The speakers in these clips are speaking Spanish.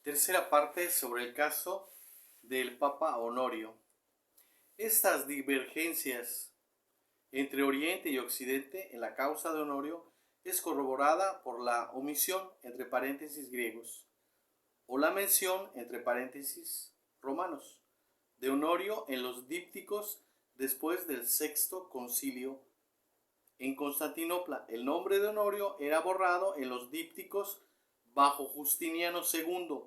Tercera parte sobre el caso del Papa Honorio. Estas divergencias entre Oriente y Occidente en la causa de Honorio es corroborada por la omisión entre paréntesis griegos o la mención entre paréntesis romanos de Honorio en los dípticos después del Sexto Concilio en Constantinopla. El nombre de Honorio era borrado en los dípticos bajo Justiniano II.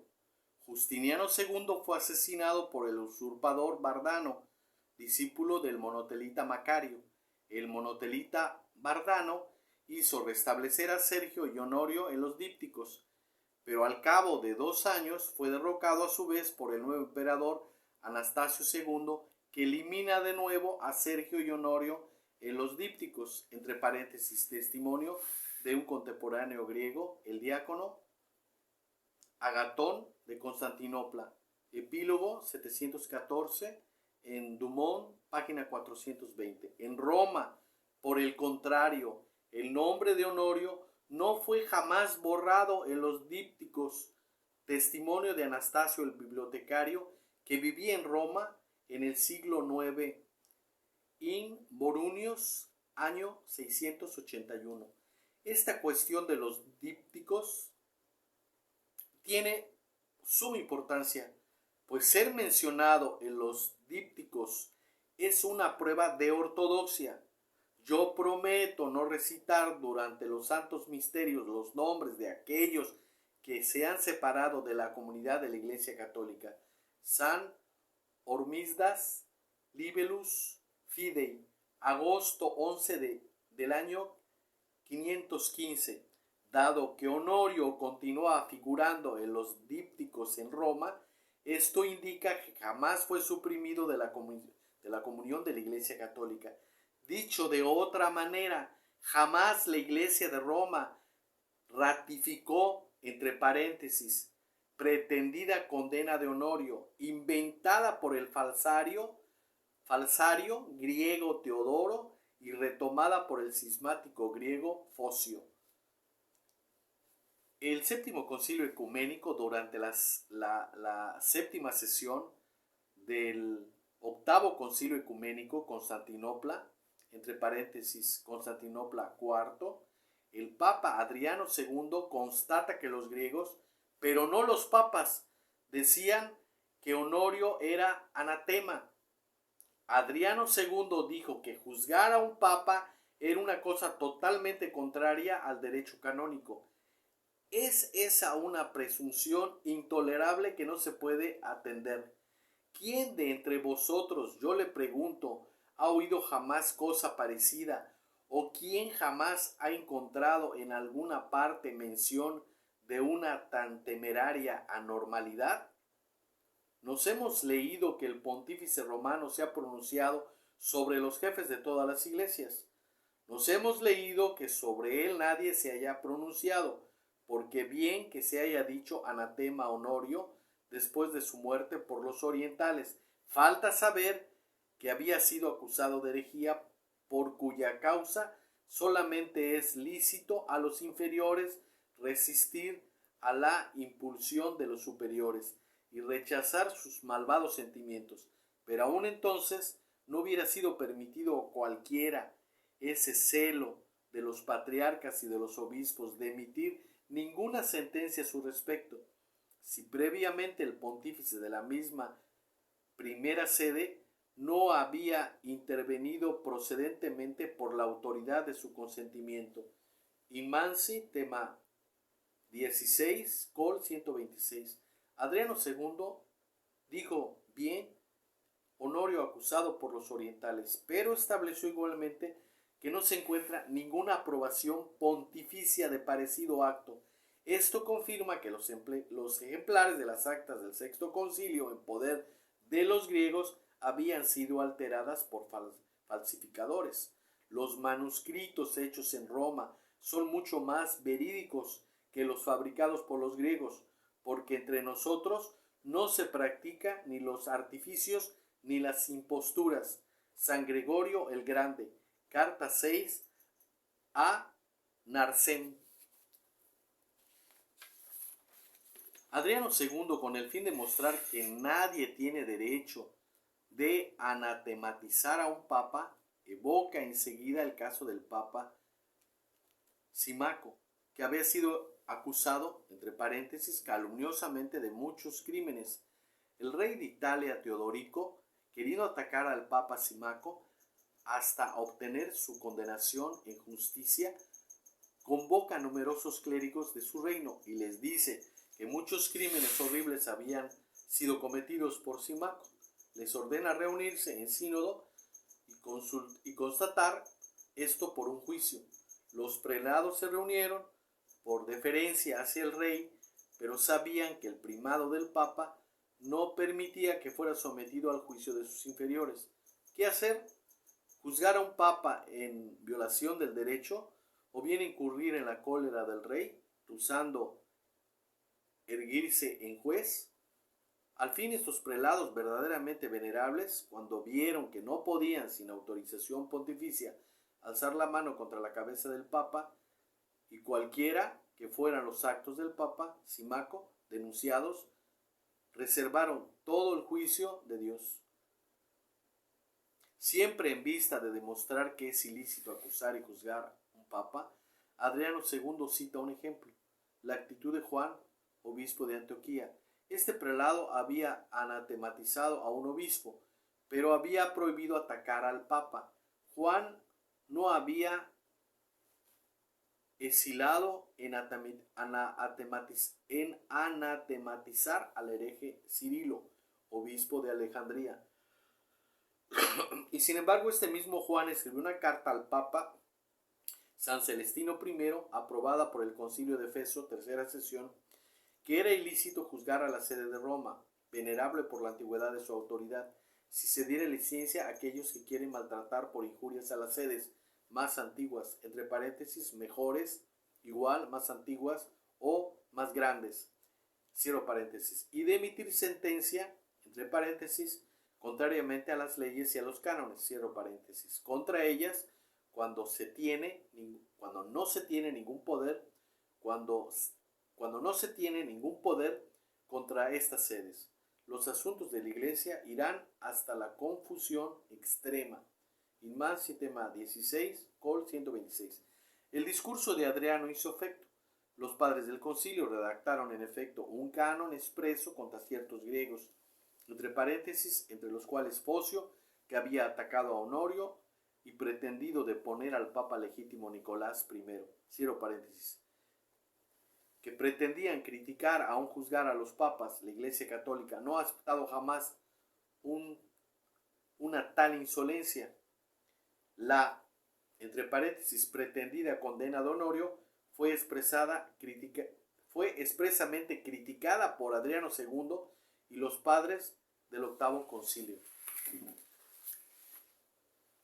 Justiniano II fue asesinado por el usurpador Bardano, discípulo del monotelita Macario. El monotelita Bardano hizo restablecer a Sergio y Honorio en los dípticos, pero al cabo de 2 años fue derrocado a su vez por el nuevo emperador Anastasio II, que elimina de nuevo a Sergio y Honorio en los dípticos, entre paréntesis, testimonio de un contemporáneo griego, el diácono Agatón de Constantinopla, epílogo 714, en Dumont, página 420. En Roma, por el contrario, el nombre de Honorio no fue jamás borrado en los dípticos, testimonio de Anastasio el bibliotecario, que vivía en Roma en el siglo IX, in Borunius, año 681. Esta cuestión de los dípticos tiene suma importancia, pues ser mencionado en los dípticos es una prueba de ortodoxia. Yo prometo no recitar durante los santos misterios los nombres de aquellos que se han separado de la comunidad de la Iglesia Católica. San Hormisdas Libellus Fidei, agosto 11 del año 515. Dado que Honorio continúa figurando en los dípticos en Roma, esto indica que jamás fue suprimido de la comunión de la Iglesia Católica. Dicho de otra manera, jamás la Iglesia de Roma ratificó, entre paréntesis, pretendida condena de Honorio, inventada por el falsario griego Teodoro y retomada por el cismático griego Focio. El séptimo concilio ecuménico, durante la séptima sesión del octavo concilio ecuménico, Constantinopla, entre paréntesis, Constantinopla IV, el Papa Adriano II constata que los griegos, pero no los papas, decían que Honorio era anatema. Adriano II dijo que juzgar a un papa era una cosa totalmente contraria al derecho canónico. Es esa una presunción intolerable que no se puede atender. ¿Quién de entre vosotros, yo le pregunto, ha oído jamás cosa parecida? ¿O quién jamás ha encontrado en alguna parte mención de una tan temeraria anormalidad? Nos hemos leído que el pontífice romano se ha pronunciado sobre los jefes de todas las iglesias. Nos hemos leído que sobre él nadie se haya pronunciado, porque bien que se haya dicho anatema Honorio después de su muerte por los orientales, falta saber que había sido acusado de herejía, por cuya causa solamente es lícito a los inferiores resistir a la impulsión de los superiores y rechazar sus malvados sentimientos. Pero aún entonces no hubiera sido permitido a cualquiera ese celo de los patriarcas y de los obispos de emitir ninguna sentencia a su respecto, si previamente el pontífice de la misma primera sede no había intervenido procedentemente por la autoridad de su consentimiento. Imansi, tema 16, col 126. Adriano II dijo bien Honorio acusado por los orientales, pero estableció igualmente que no se encuentra ninguna aprobación pontificia de parecido acto. Esto confirma que los ejemplares de las actas del Sexto Concilio en poder de los griegos habían sido alteradas por falsificadores. Los manuscritos hechos en Roma son mucho más verídicos que los fabricados por los griegos, porque entre nosotros no se practica ni los artificios ni las imposturas. San Gregorio el Grande, carta 6 a Narsem. Adriano II, con el fin de mostrar que nadie tiene derecho de anatematizar a un papa, evoca enseguida el caso del papa Símaco, que había sido acusado, entre paréntesis, calumniosamente de muchos crímenes. El rey de Italia, Teodorico, queriendo atacar al papa Símaco hasta obtener su condenación en justicia, convoca a numerosos clérigos de su reino y les dice que muchos crímenes horribles habían sido cometidos por Símaco. Les ordena reunirse en sínodo y constatar esto por un juicio. Los prelados se reunieron por deferencia hacia el rey, pero sabían que el primado del papa no permitía que fuera sometido al juicio de sus inferiores. ¿Qué hacer? ¿Juzgar a un papa en violación del derecho o bien incurrir en la cólera del rey, usando erguirse en juez? Al fin, estos prelados verdaderamente venerables, cuando vieron que no podían sin autorización pontificia alzar la mano contra la cabeza del papa, y cualquiera que fueran los actos del papa Símaco denunciados, reservaron todo el juicio de Dios. Siempre en vista de demostrar que es ilícito acusar y juzgar a un papa, Adriano II cita un ejemplo: la actitud de Juan, obispo de Antioquía. Este prelado había anatematizado a un obispo, pero había prohibido atacar al papa. Juan no había exilado en anatematizar al hereje Cirilo, obispo de Alejandría. Y sin embargo, este mismo Juan escribió una carta al papa San Celestino I, aprobada por el Concilio de Efeso, tercera sesión, que era ilícito juzgar a la sede de Roma, venerable por la antigüedad de su autoridad, si se diera licencia a aquellos que quieren maltratar por injurias a las sedes más antiguas, entre paréntesis, mejores, igual, más antiguas o más grandes, cierro paréntesis, y de emitir sentencia, entre paréntesis, contrariamente a las leyes y a los cánones, cierro paréntesis, contra ellas cuando no se tiene ningún poder, cuando no se tiene ningún poder contra estas sedes. Los asuntos de la Iglesia irán hasta la confusión extrema. Inman Sitema 16, col 126. El discurso de Adriano hizo efecto. Los padres del concilio redactaron en efecto un canon expreso contra ciertos griegos, entre paréntesis, entre los cuales Focio, que había atacado a Honorio y pretendido deponer al papa legítimo Nicolás I, cierro paréntesis, que pretendían criticar aún juzgar a los papas. La Iglesia Católica no ha aceptado jamás una tal insolencia. La, entre paréntesis, pretendida condena de Honorio fue expresamente criticada por Adriano II y los padres del octavo concilio.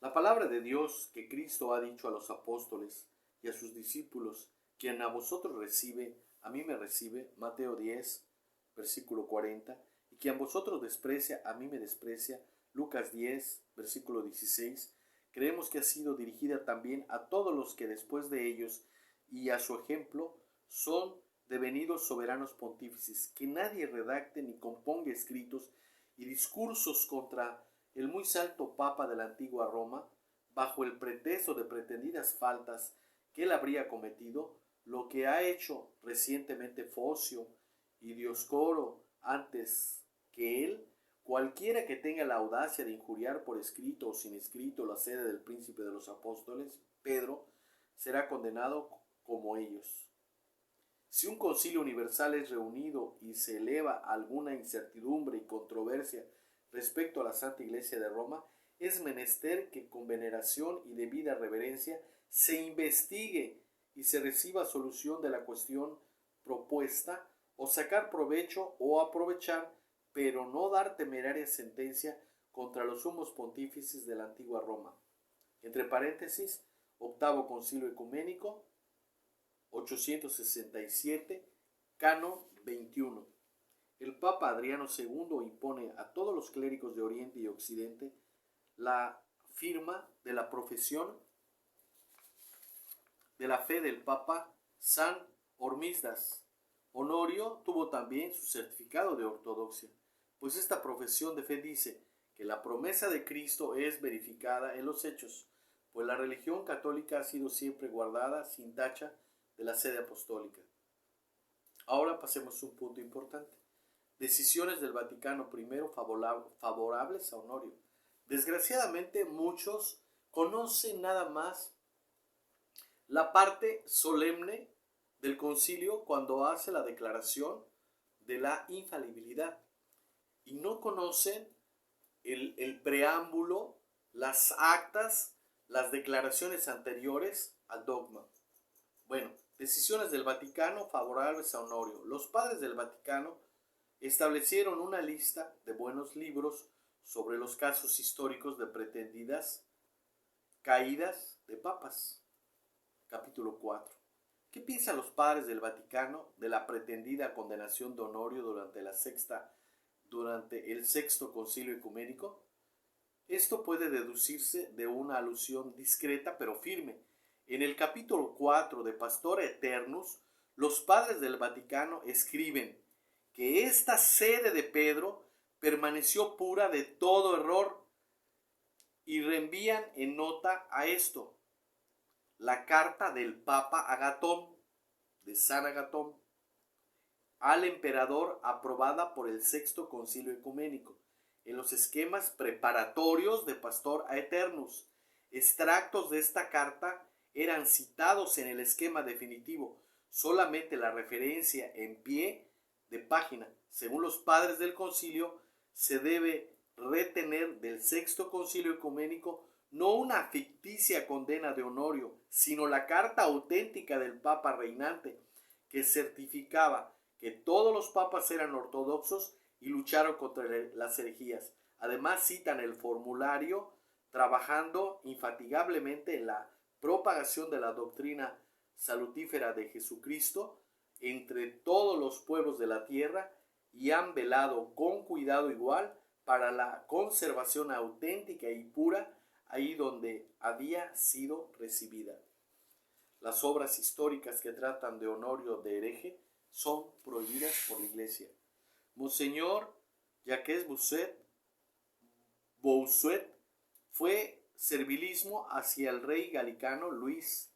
La palabra de Dios que Cristo ha dicho a los apóstoles y a sus discípulos: quien a vosotros recibe, a mí me recibe, Mateo 10, versículo 40, y quien a vosotros desprecia, a mí me desprecia, Lucas 10, versículo 16, creemos que ha sido dirigida también a todos los que después de ellos y a su ejemplo son devenidos soberanos pontífices, que nadie redacte ni componga escritos y discursos contra el muy santo Papa de la antigua Roma, bajo el pretexto de pretendidas faltas que él habría cometido, lo que ha hecho recientemente Focio y Dioscoro antes que él. Cualquiera que tenga la audacia de injuriar por escrito o sin escrito la sede del príncipe de los apóstoles, Pedro, será condenado como ellos. Si un concilio universal es reunido y se eleva alguna incertidumbre y controversia respecto a la Santa Iglesia de Roma, es menester que con veneración y debida reverencia se investigue y se reciba solución de la cuestión propuesta, o sacar provecho o aprovechar, pero no dar temeraria sentencia contra los sumos pontífices de la antigua Roma. Entre paréntesis, octavo concilio ecuménico, 867, canon 21. El Papa Adriano II impone a todos los clérigos de Oriente y Occidente la firma de la profesión de la fe del Papa San Hormisdas, Honorio tuvo también su certificado de ortodoxia, pues esta profesión de fe dice que la promesa de Cristo es verificada en los hechos, pues la religión católica ha sido siempre guardada sin tacha de la sede apostólica. Ahora pasemos a un punto importante. Decisiones del Vaticano I favorables a Honorio. Desgraciadamente muchos conocen nada más la parte solemne del concilio cuando hace la declaración de la infalibilidad y no conocen el preámbulo, las actas, las declaraciones anteriores al dogma. Bueno, decisiones del Vaticano favorables a Honorio. Los padres del Vaticano establecieron una lista de buenos libros sobre los casos históricos de pretendidas caídas de papas. Capítulo 4. ¿Qué piensan los padres del Vaticano de la pretendida condenación de Honorio durante el sexto concilio ecuménico? Esto puede deducirse de una alusión discreta pero firme. En el capítulo 4 de Pastor Eternus, los padres del Vaticano escriben que esta sede de Pedro permaneció pura de todo error y reenvían en nota a esto la carta del Papa Agatón, de San Agatón, al emperador aprobada por el sexto concilio ecuménico, en los esquemas preparatorios de Pastor Eternus. Extractos de esta carta eran citados en el esquema definitivo, solamente la referencia en pie de página. Según los padres del concilio, se debe retener del sexto concilio ecuménico no una ficticia condena de Honorio, sino la carta auténtica del Papa reinante, que certificaba que todos los papas eran ortodoxos y lucharon contra las herejías. Además citan el formulario trabajando infatigablemente en la propagación de la doctrina salutífera de Jesucristo entre todos los pueblos de la tierra y han velado con cuidado igual para la conservación auténtica y pura ahí donde había sido recibida. Las obras históricas que tratan de Honorio de hereje son prohibidas por la Iglesia. Monseñor Jacques Bossuet fue servilismo hacia el rey galicano Luis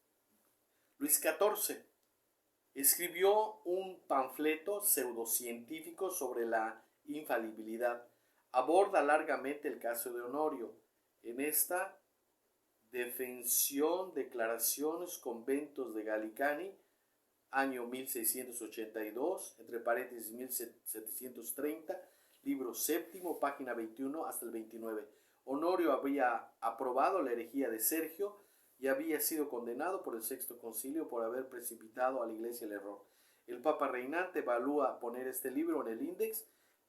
XIV. Escribió un panfleto pseudocientífico sobre la infalibilidad. Aborda largamente el caso de Honorio. En esta Defensión Declaraciones Conventos de Galicani, año 1682, entre paréntesis 1730, libro séptimo, página 21 hasta el 29. Honorio había aprobado la herejía de Sergio y había sido condenado por el sexto concilio por haber precipitado a la iglesia el error. El Papa reinante evalúa poner este libro en el índex,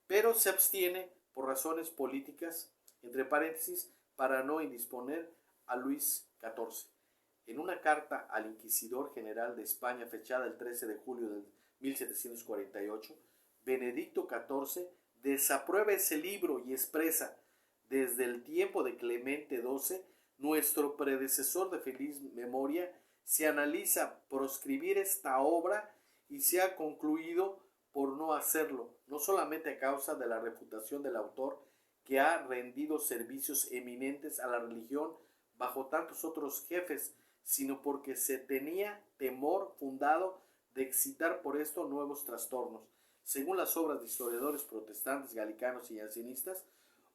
pero se abstiene por razones políticas, entre paréntesis, para no indisponer a Luis XIV. En una carta al Inquisidor General de España fechada el 13 de julio de 1748, Benedicto XIV desaprueba ese libro y expresa: desde el tiempo de Clemente XII, nuestro predecesor de feliz memoria, se analiza proscribir esta obra y se ha concluido por no hacerlo, no solamente a causa de la reputación del autor, que ha rendido servicios eminentes a la religión bajo tantos otros jefes, sino porque se tenía temor fundado de excitar por esto nuevos trastornos. Según las obras de historiadores protestantes, galicanos y jansenistas,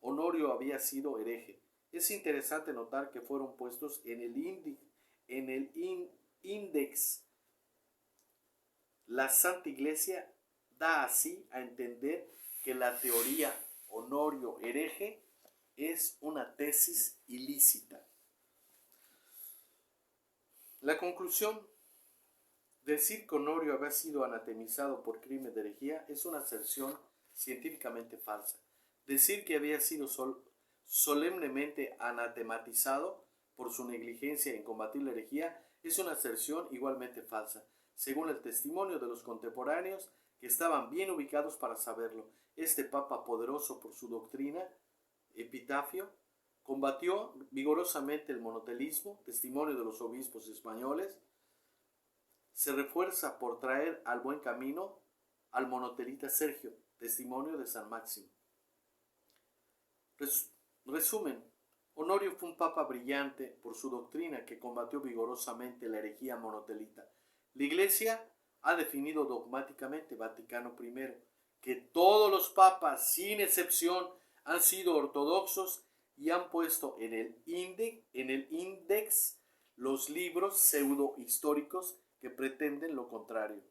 Honorio había sido hereje. Es interesante notar que fueron puestos en el índex. La Santa Iglesia da así a entender que la teoría Honorio hereje es una tesis ilícita. La conclusión: decir que Honorio había sido anatemizado por crimen de herejía es una aserción científicamente falsa. Decir que había sido solemnemente anatematizado por su negligencia en combatir la herejía es una aserción igualmente falsa, según el testimonio de los contemporáneos que estaban bien ubicados para saberlo. Este papa, poderoso por su doctrina, Epitafio, combatió vigorosamente el monotelismo, testimonio de los obispos españoles. Se refuerza por traer al buen camino al monotelita Sergio, testimonio de San Máximo. Resumen, Honorio fue un papa brillante por su doctrina que combatió vigorosamente la herejía monotelita. La Iglesia ha definido dogmáticamente, Vaticano I, que todos los papas, sin excepción, han sido ortodoxos y han puesto en el índex los libros pseudo-históricos que pretenden lo contrario.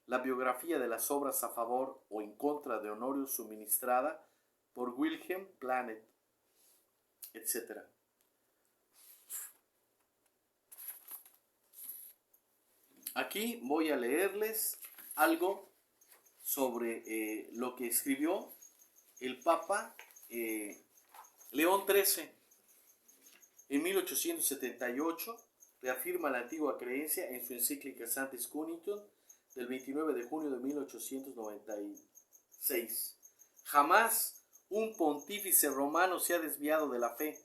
La biografía de las obras a favor o en contra de Honorio suministrada por Wilhelm Planet, etc. Aquí voy a leerles algo sobre lo que escribió el Papa León XIII. En 1878 reafirma la antigua creencia en su encíclica Sanctis Cunitum del 29 de junio de 1896. Jamás un pontífice romano se ha desviado de la fe.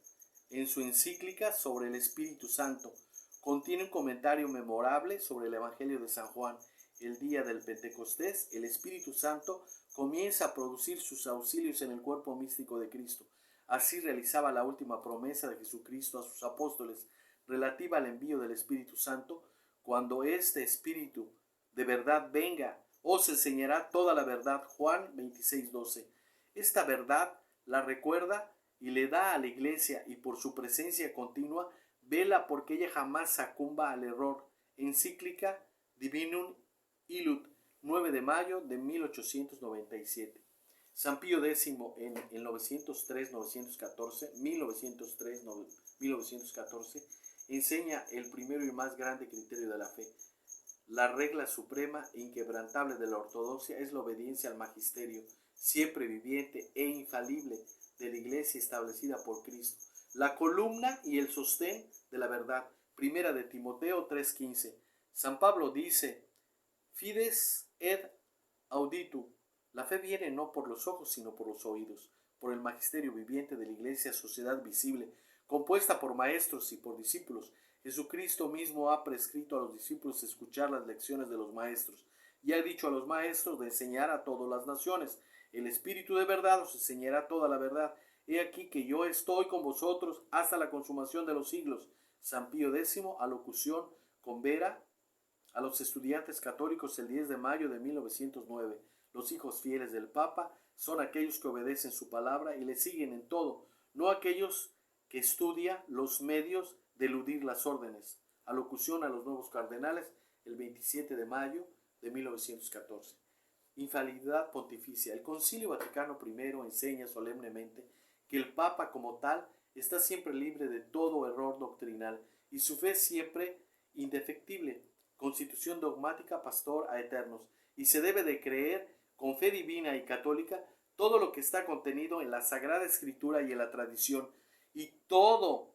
En su encíclica sobre el Espíritu Santo contiene un comentario memorable sobre el Evangelio de San Juan. El día del Pentecostés, el Espíritu Santo comienza a producir sus auxilios en el cuerpo místico de Cristo. Así realizaba la última promesa de Jesucristo a sus apóstoles relativa al envío del Espíritu Santo. Cuando este Espíritu de verdad venga, os enseñará toda la verdad. Juan 26:12. Esta verdad la recuerda y le da a la Iglesia, y por su presencia continua vela porque ella jamás sucumba al error. Encíclica Divinum Illud, 9 de mayo de 1897. San Pío X en 1903-1914 enseña el primero y más grande criterio de la fe. La regla suprema e inquebrantable de la ortodoxia es la obediencia al magisterio, siempre viviente e infalible, de la Iglesia establecida por Cristo, la columna y el sostén de la verdad. Primera de Timoteo 3:15. San Pablo dice: Fides et auditu. La fe viene no por los ojos, sino por los oídos, por el magisterio viviente de la Iglesia, sociedad visible, compuesta por maestros y por discípulos. Jesucristo mismo ha prescrito a los discípulos escuchar las lecciones de los maestros, y ha dicho a los maestros de enseñar a todas las naciones. El Espíritu de verdad os enseñará toda la verdad. He aquí que yo estoy con vosotros hasta la consumación de los siglos. San Pío X, alocución con Vera a los estudiantes católicos el 10 de mayo de 1909. Los hijos fieles del Papa son aquellos que obedecen su palabra y le siguen en todo, no aquellos que estudian los medios de eludir las órdenes. Alocución a los nuevos cardenales el 27 de mayo de 1914. Infalibilidad pontificia. El Concilio Vaticano I enseña solemnemente que el Papa como tal está siempre libre de todo error doctrinal y su fe siempre indefectible. Constitución dogmática, pastor a eternos. Y se debe de creer con fe divina y católica todo lo que está contenido en la Sagrada Escritura y en la tradición, y todo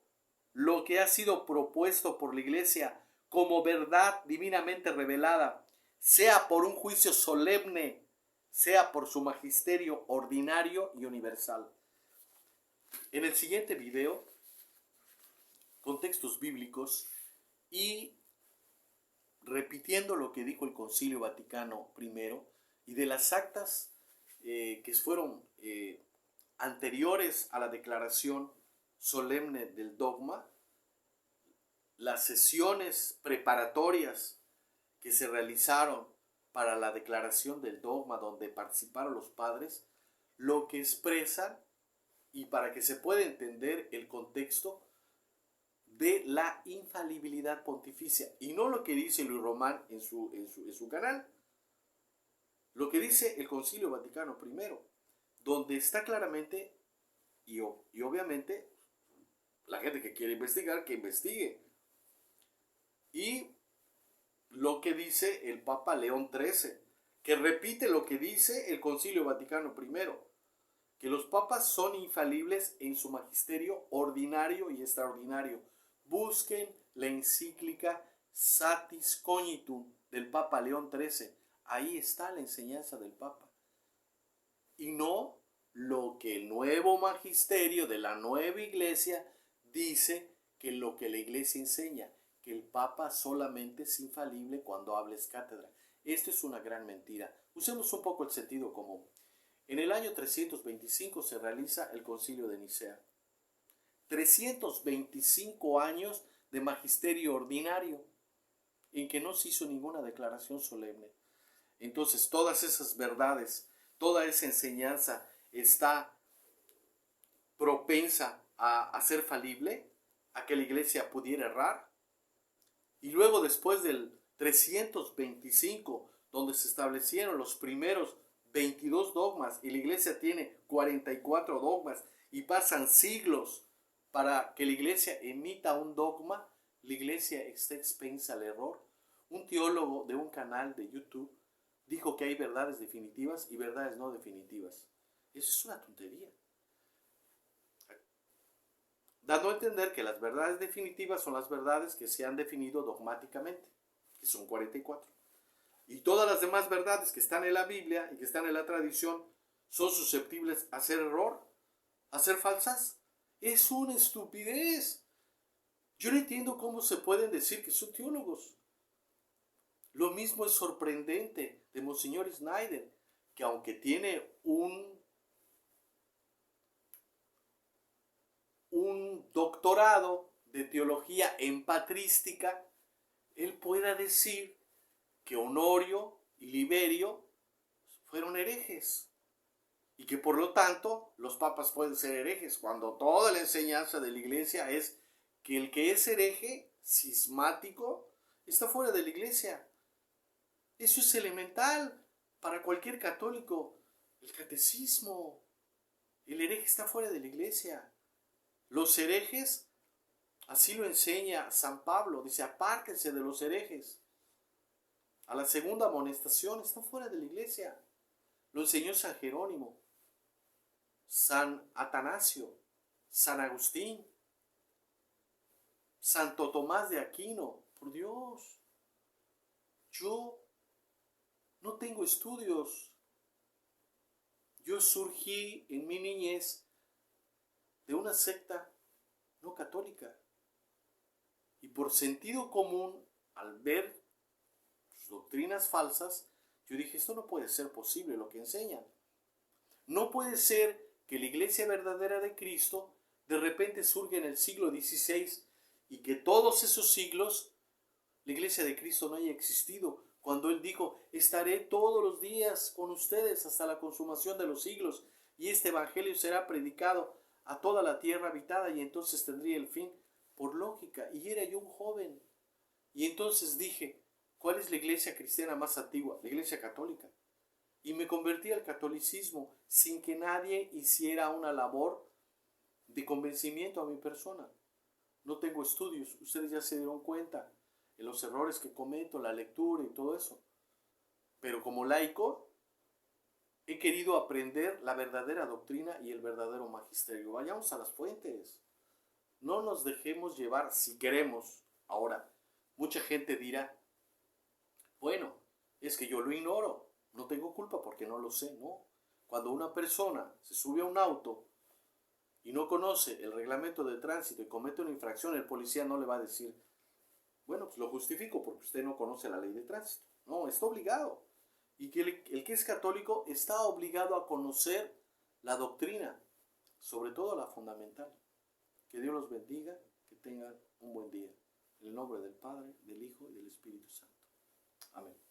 lo que ha sido propuesto por la Iglesia como verdad divinamente revelada, sea por un juicio solemne, sea por su magisterio ordinario y universal. En el siguiente video, contextos bíblicos y repitiendo lo que dijo el Concilio Vaticano I y de las actas que fueron anteriores a la declaración solemne del dogma, las sesiones preparatorias que se realizaron para la declaración del dogma donde participaron los padres, lo que expresan y para que se pueda entender el contexto de la infalibilidad pontificia y no lo que dice Luis Román en su canal, lo que dice el Concilio Vaticano I, donde está claramente y obviamente la gente que quiere investigar, que investigue. Y lo que dice el Papa León XIII, que repite lo que dice el Concilio Vaticano I, que los papas son infalibles en su magisterio ordinario y extraordinario. Busquen la encíclica Sanctis Conitum del Papa León XIII. Ahí está la enseñanza del Papa. Y no lo que el nuevo magisterio de la nueva iglesia dice, que lo que la iglesia enseña, que el Papa solamente es infalible cuando hables cátedra. Esto es una gran mentira. Usemos un poco el sentido común. En el año 325 se realiza el Concilio de Nicea. 325 años de magisterio ordinario en que no se hizo ninguna declaración solemne. Entonces, todas esas verdades, toda esa enseñanza está propensa a ser falible, a que la iglesia pudiera errar. Y luego, después del 325, donde se establecieron los primeros 22 dogmas, y la iglesia tiene 44 dogmas, y pasan siglos para que la iglesia emita un dogma, la iglesia está expensa al error. Un teólogo de un canal de YouTube dijo que hay verdades definitivas y verdades no definitivas. Eso es una tontería. Dando a entender que las verdades definitivas son las verdades que se han definido dogmáticamente, que son 44. Y todas las demás verdades que están en la Biblia y que están en la tradición son susceptibles a ser error, a ser falsas. Es una estupidez. Yo no entiendo cómo se pueden decir que son teólogos. Lo mismo es sorprendente de Monseñor Schneider, que aunque tiene un doctorado de teología en patrística, él pueda decir que Honorio y Liberio fueron herejes y que por lo tanto los papas pueden ser herejes, cuando toda la enseñanza de la iglesia es que el que es hereje, cismático, está fuera de la iglesia. Eso es elemental para cualquier católico. El catecismo, el hereje está fuera de la iglesia. Los herejes, así lo enseña San Pablo, dice, apártense de los herejes. A la segunda amonestación, está fuera de la iglesia. Lo enseñó San Jerónimo, San Atanasio, San Agustín, Santo Tomás de Aquino. Por Dios, yo no tengo estudios. Yo surgí en mi niñez de una secta no católica. Y por sentido común, al ver doctrinas falsas, yo dije, esto no puede ser posible lo que enseñan. No puede ser que la iglesia verdadera de Cristo de repente surge en el siglo XVI y que todos esos siglos la iglesia de Cristo no haya existido. Cuando Él dijo, estaré todos los días con ustedes hasta la consumación de los siglos y este evangelio será predicado a toda la tierra habitada y entonces tendría el fin. Por lógica, y era yo un joven. Y entonces dije, ¿cuál es la iglesia cristiana más antigua? La iglesia católica. Y me convertí al catolicismo sin que nadie hiciera una labor de convencimiento a mi persona. No tengo estudios, ustedes ya se dieron cuenta de los errores que cometo, la lectura y todo eso. Pero como laico, he querido aprender la verdadera doctrina y el verdadero magisterio. Vayamos a las fuentes. No nos dejemos llevar si queremos. Ahora, mucha gente dirá, bueno, es que yo lo ignoro, no tengo culpa porque no lo sé. No. Cuando una persona se sube a un auto y no conoce el reglamento de tránsito y comete una infracción, el policía no le va a decir, bueno, pues lo justifico porque usted no conoce la ley de tránsito. No, está obligado. Y que el que es católico está obligado a conocer la doctrina, sobre todo la fundamental. Que Dios los bendiga, que tengan un buen día. En el nombre del Padre, del Hijo y del Espíritu Santo. Amén.